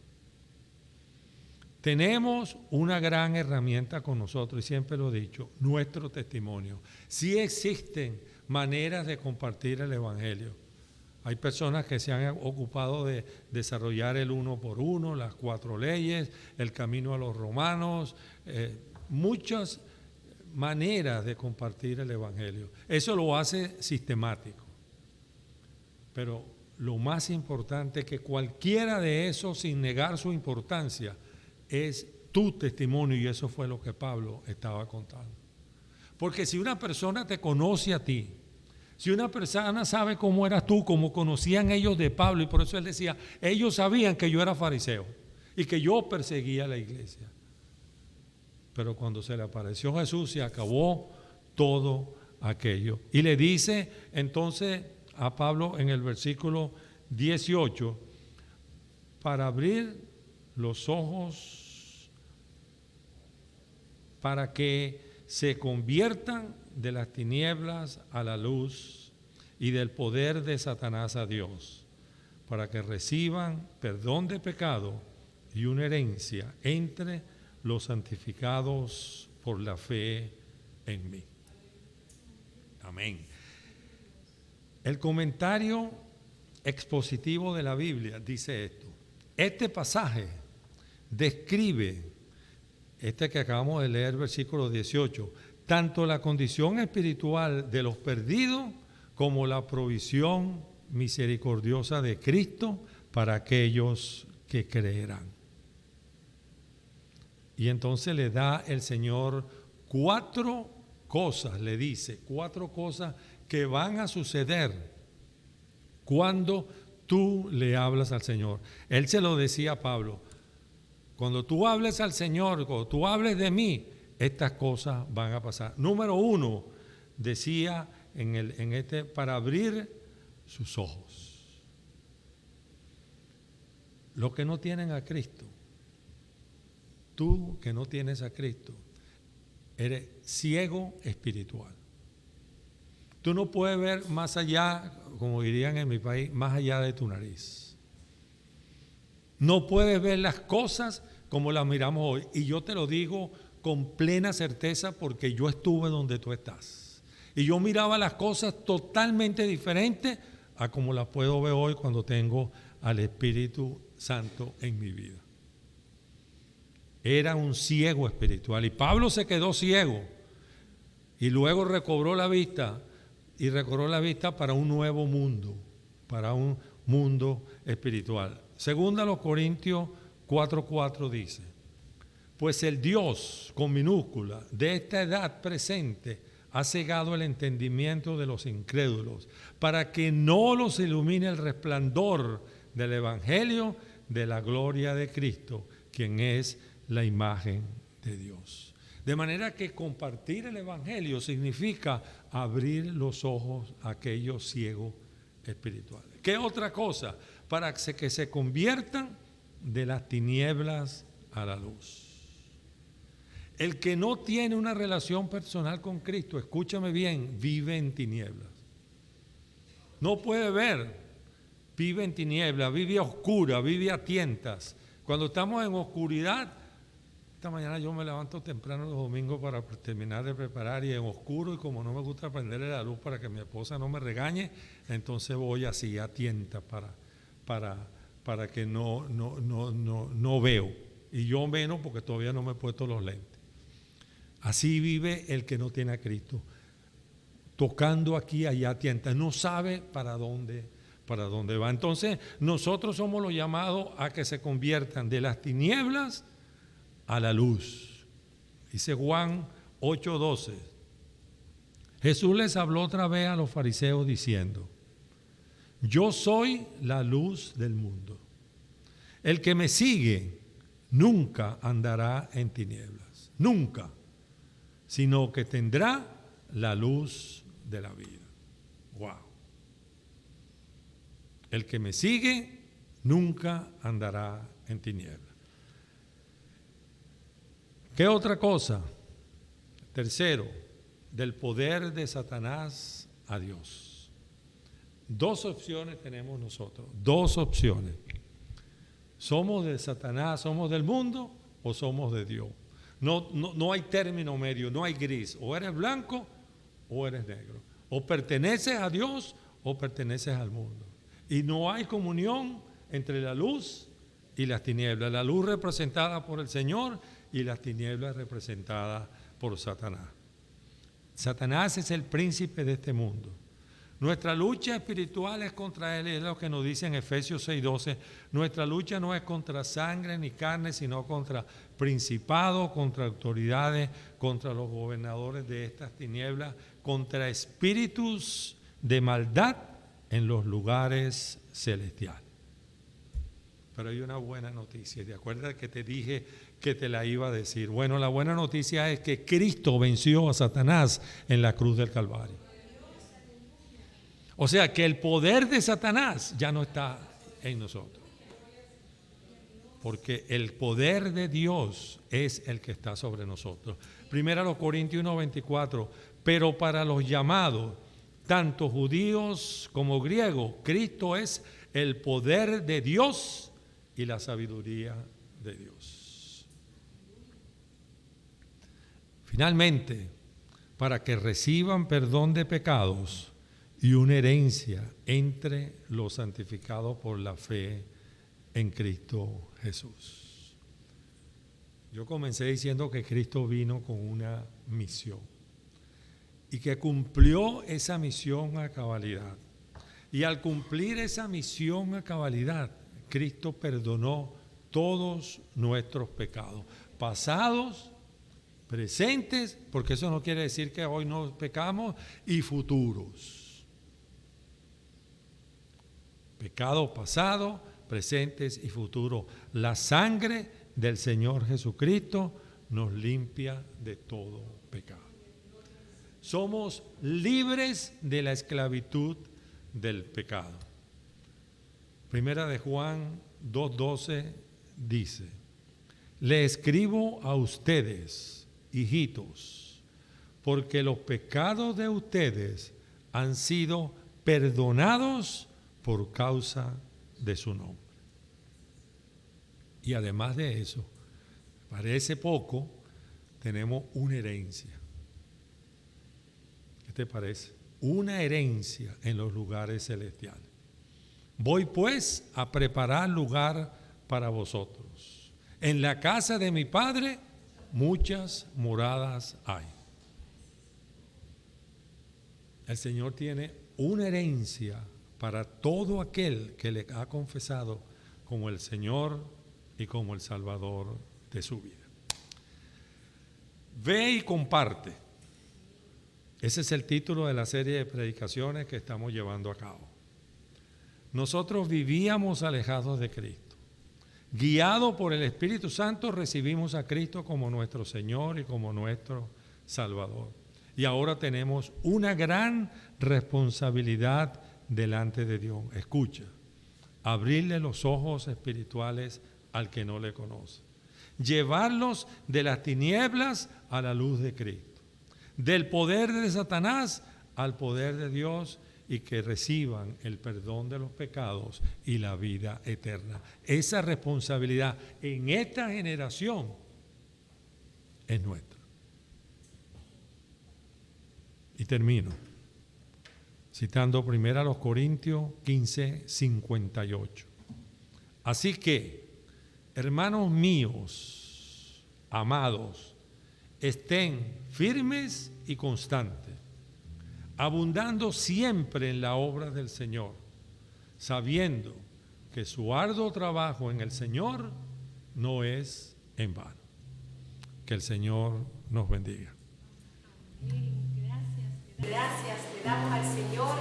Tenemos una gran herramienta con nosotros, y siempre lo he dicho, nuestro testimonio. Sí existen maneras de compartir el Evangelio. Hay personas que se han ocupado de desarrollar el 1 por 1, las 4 leyes, el camino a los romanos, muchas maneras de compartir el Evangelio. Eso lo hace sistemático. Pero lo más importante es que cualquiera de esos, sin negar su importancia, es tu testimonio, y eso fue lo que Pablo estaba contando. Porque si una persona te conoce a ti, si una persona sabe cómo eras tú, como conocían ellos de Pablo, y por eso él decía, ellos sabían que yo era fariseo y que yo perseguía la iglesia. Pero cuando se le apareció Jesús, se acabó todo aquello. Y le dice entonces a Pablo en el versículo 18, para abrir los ojos, para que se conviertan de las tinieblas a la luz y del poder de Satanás a Dios, para que reciban perdón de pecado y una herencia entre los santificados por la fe en mí. Amén. El comentario expositivo de la Biblia dice esto. Este pasaje describe, este que acabamos de leer, versículo 18, tanto la condición espiritual de los perdidos como la provisión misericordiosa de Cristo para aquellos que creerán. Y entonces le da el Señor 4 cosas, le dice 4 cosas que van a suceder cuando tú le hablas al Señor. Él se lo decía a Pablo, cuando tú hables al Señor, cuando tú hables de mí, estas cosas van a pasar. Número 1, decía para abrir sus ojos. Los que no tienen a Cristo, tú que no tienes a Cristo, eres ciego espiritual. Tú no puedes ver más allá, como dirían en mi país, más allá de tu nariz. No puedes ver las cosas como las miramos hoy. Y yo te lo digo con plena certeza porque yo estuve donde tú estás. Y yo miraba las cosas totalmente diferentes a como las puedo ver hoy cuando tengo al Espíritu Santo en mi vida. Era un ciego espiritual. Y Pablo se quedó ciego. Y luego recobró la vista. Y recobró la vista para un nuevo mundo. Para un mundo espiritual. Segunda los Corintios 4:4 dice, pues el Dios con minúscula de esta edad presente ha cegado el entendimiento de los incrédulos para que no los ilumine el resplandor del evangelio de la gloria de Cristo, quien es la imagen de Dios. De manera que compartir el evangelio significa abrir los ojos a aquellos ciegos espirituales. ¿Qué otra cosa? Para que se conviertan de las tinieblas a la luz. El que no tiene una relación personal con Cristo, escúchame bien, vive en tinieblas. No puede ver, vive en tinieblas, vive a oscuras, vive a tientas. Cuando estamos en oscuridad, esta mañana yo me levanto temprano los domingos para terminar de preparar y en oscuro, y como no me gusta prenderle la luz para que mi esposa no me regañe, entonces voy así a tientas para que no veo. Y yo menos porque todavía no me he puesto los lentes. Así vive el que no tiene a Cristo, tocando aquí, allá, tienta, no sabe para dónde va. Entonces nosotros somos los llamados a que se conviertan de las tinieblas a la luz. Dice Juan 8:12. Jesús les habló otra vez a los fariseos diciendo, yo soy la luz del mundo. El que me sigue nunca andará en tinieblas, nunca, sino que tendrá la luz de la vida. Wow. El que me sigue nunca andará en tinieblas. ¿Qué otra cosa? Tercero, del poder de Satanás a Dios. Dos opciones tenemos nosotros, dos opciones. ¿Somos de Satanás, somos del mundo o somos de Dios? No hay término medio, no hay gris. O eres blanco o eres negro. O perteneces a Dios o perteneces al mundo. Y no hay comunión entre la luz y las tinieblas. La luz representada por el Señor y las tinieblas representadas por Satanás. Satanás es el príncipe de este mundo. Nuestra lucha espiritual es contra él, es lo que nos dice en Efesios 6:12. Nuestra lucha no es contra sangre ni carne, sino contra principados, contra autoridades, contra los gobernadores de estas tinieblas, contra espíritus de maldad en los lugares celestiales. Pero hay una buena noticia. ¿Te acuerdas que te dije que te la iba a decir? Bueno, la buena noticia es que Cristo venció a Satanás en la cruz del Calvario. O sea que el poder de Satanás ya no está en nosotros. Porque el poder de Dios es el que está sobre nosotros. 1 Corintios 1:24. Pero para los llamados, tanto judíos como griegos, Cristo es el poder de Dios y la sabiduría de Dios. Finalmente, para que reciban perdón de pecados y una herencia entre los santificados por la fe en Cristo Jesús. Yo comencé diciendo que Cristo vino con una misión y que cumplió esa misión a cabalidad. Y al cumplir esa misión a cabalidad, Cristo perdonó todos nuestros pecados, pasados, presentes, porque eso no quiere decir que hoy no pecamos, y futuros. Pecados pasados, presentes y futuros. La sangre del Señor Jesucristo nos limpia de todo pecado. Somos libres de la esclavitud del pecado. Primera de Juan 2:12 dice: le escribo a ustedes, hijitos, porque los pecados de ustedes han sido perdonados por causa de su nombre. Y además de eso, parece poco, tenemos una herencia. ¿Qué te parece? Una herencia en los lugares celestiales. Voy pues a preparar lugar para vosotros. En la casa de mi Padre muchas moradas hay. El Señor tiene una herencia para todo aquel que le ha confesado como el Señor y como el Salvador de su vida. Ve y comparte. Ese es el título de la serie de predicaciones que estamos llevando a cabo. Nosotros vivíamos alejados de Cristo. Guiados por el Espíritu Santo, recibimos a Cristo como nuestro Señor y como nuestro Salvador. Y ahora tenemos una gran responsabilidad delante de Dios. Escucha, abrirle los ojos espirituales al que no le conoce. Llevarlos de las tinieblas a la luz de Cristo. Del poder de Satanás al poder de Dios, y que reciban el perdón de los pecados y la vida eterna. Esa responsabilidad en esta generación es nuestra. Y termino citando 1 Corintios 15:58. Así que, hermanos míos, amados, estén firmes y constantes, abundando siempre en la obra del Señor, sabiendo que su arduo trabajo en el Señor no es en vano. Que el Señor nos bendiga. Gracias le damos al Señor.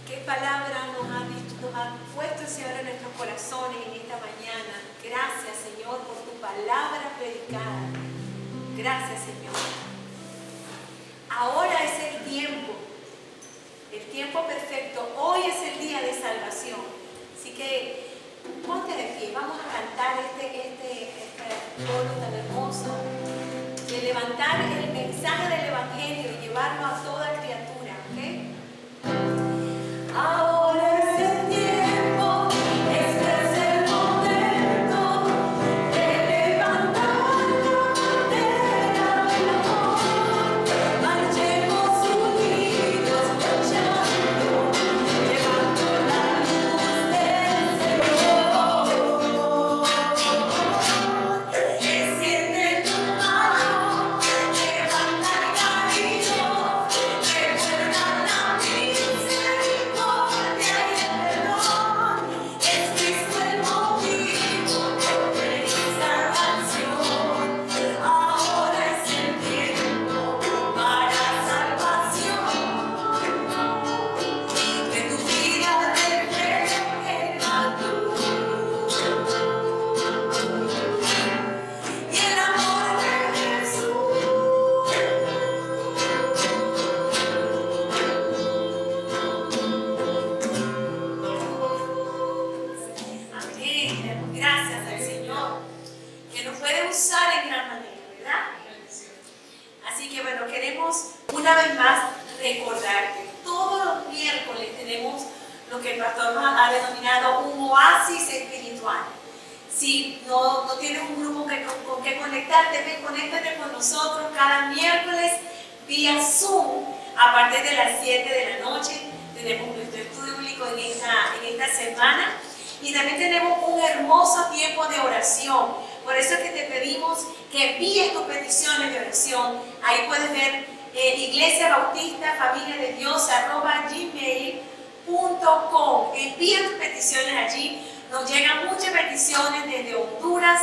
Qué palabra nos ha puesto el Señor en nuestros corazones en esta mañana. Gracias, Señor, por tu palabra predicada. Gracias, Señor. Ahora es el tiempo perfecto. Hoy es el día de salvación. tono tan hermoso de levantar el mensaje del Evangelio y llevarlo a toda criatura, ¿ok? Ahora es el tiempo, este es el momento de levantar la bandera del amor. Marchemos unidos, luchando, llevando la luz del Señor. Extiende tu mano, levanta el caído, recuerda la misericordia y el perdón. Es Cristo el motivo de esta canción. Ahora es el tiempo para salvación. Que tu vida refleje la luz y el amor de Jesús. Amén. Damos gracias al Señor que nos puede usar en gran manera, ¿verdad? Así que bueno, queremos una vez más recordar que todos los miércoles tenemos lo que el pastor nos ha denominado un oasis espiritual. Si no tienes un grupo con que conectarte, ven, conéctate con nosotros cada miércoles vía Zoom a partir de las 7 de la noche. Tenemos nuestro estudio bíblico en esta semana y también tenemos un hermoso tiempo de oración. Por eso es que te pedimos que envíes tus peticiones de oración. Ahí puedes ver Iglesia Bautista Familia de Dios @gmail.com. Envía tus peticiones allí. Nos llegan muchas peticiones desde Honduras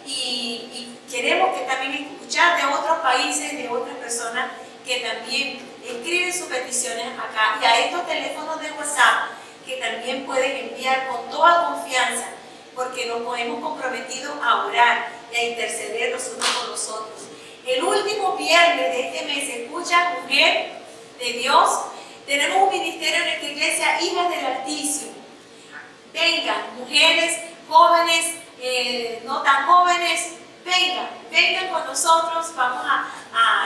y queremos que también escuchar de otros países, de otras personas que también escriben sus peticiones acá. Y a estos teléfonos de WhatsApp que también pueden enviar con toda confianza, porque nos hemos comprometido a orar y a interceder los unos con los otros. El último viernes de este mes, escucha, mujer de Dios, tenemos un ministerio en nuestra iglesia, Hijas del Altísimo. Vengan, mujeres, jóvenes, no tan jóvenes, vengan con nosotros. Vamos a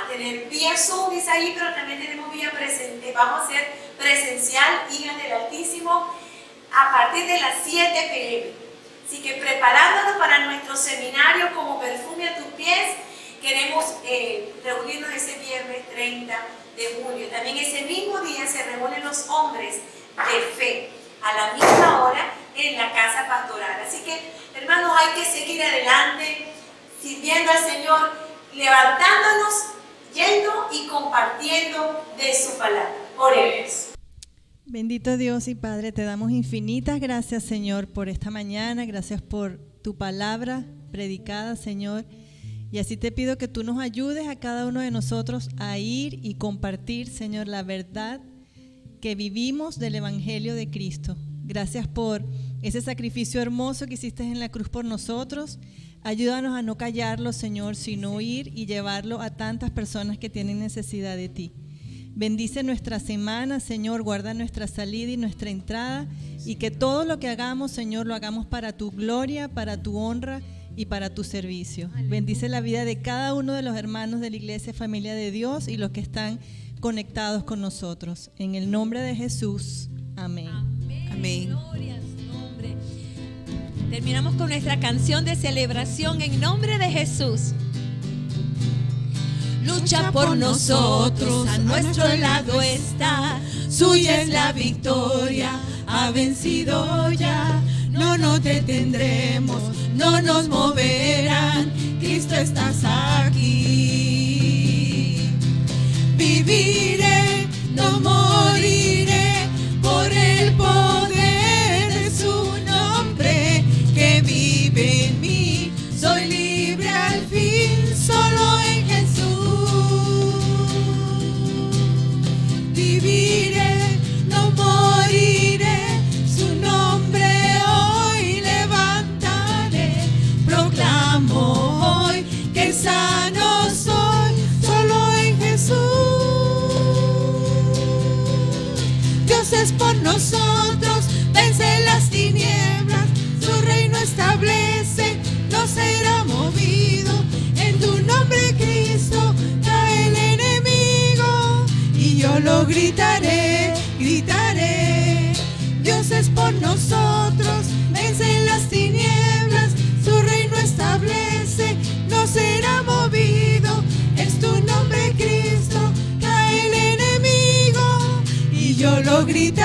tener vía Zoom, dice ahí, pero también tenemos vía presente. Vamos a hacer presencial, Hijas del Altísimo, a partir de las 7 p.m. Así que preparándonos para nuestro seminario como perfume a tus pies, queremos reunirnos ese viernes 30 de julio. También ese mismo día se reúnen los hombres de fe a la misma hora en la casa pastoral. Así que, hermanos, hay que seguir adelante, sirviendo al Señor, levantándonos, yendo y compartiendo de su palabra. Oremos. Bendito Dios y Padre, te damos infinitas gracias, Señor, por esta mañana. Gracias por tu palabra predicada, Señor. Y así te pido que tú nos ayudes a cada uno de nosotros a ir y compartir, Señor, la verdad que vivimos del Evangelio de Cristo. Gracias por ese sacrificio hermoso que hiciste en la cruz por nosotros. Ayúdanos a no callarlo, Señor, sino ir y llevarlo a tantas personas que tienen necesidad de ti. Bendice nuestra semana, Señor, guarda nuestra salida y nuestra entrada, y que todo lo que hagamos, Señor, lo hagamos para tu gloria, para tu honra y para tu servicio. Bendice la vida de cada uno de los hermanos de la Iglesia Familia de Dios y los que están conectados con nosotros. En el nombre de Jesús. Amén. Amén. Gloria a su nombre. Terminamos con nuestra canción de celebración en nombre de Jesús. Lucha por nosotros, a nuestro lado está. Suya es la victoria, ha vencido ya. No nos detendremos, no nos moverán. Cristo, estás aquí. Viviré, no moriré, por el poder de su nombre que vive en mí. Soy libre al fin, solo en Jesús. Viviré, no moriré, su nombre hoy levantaré. Proclamo hoy que grita.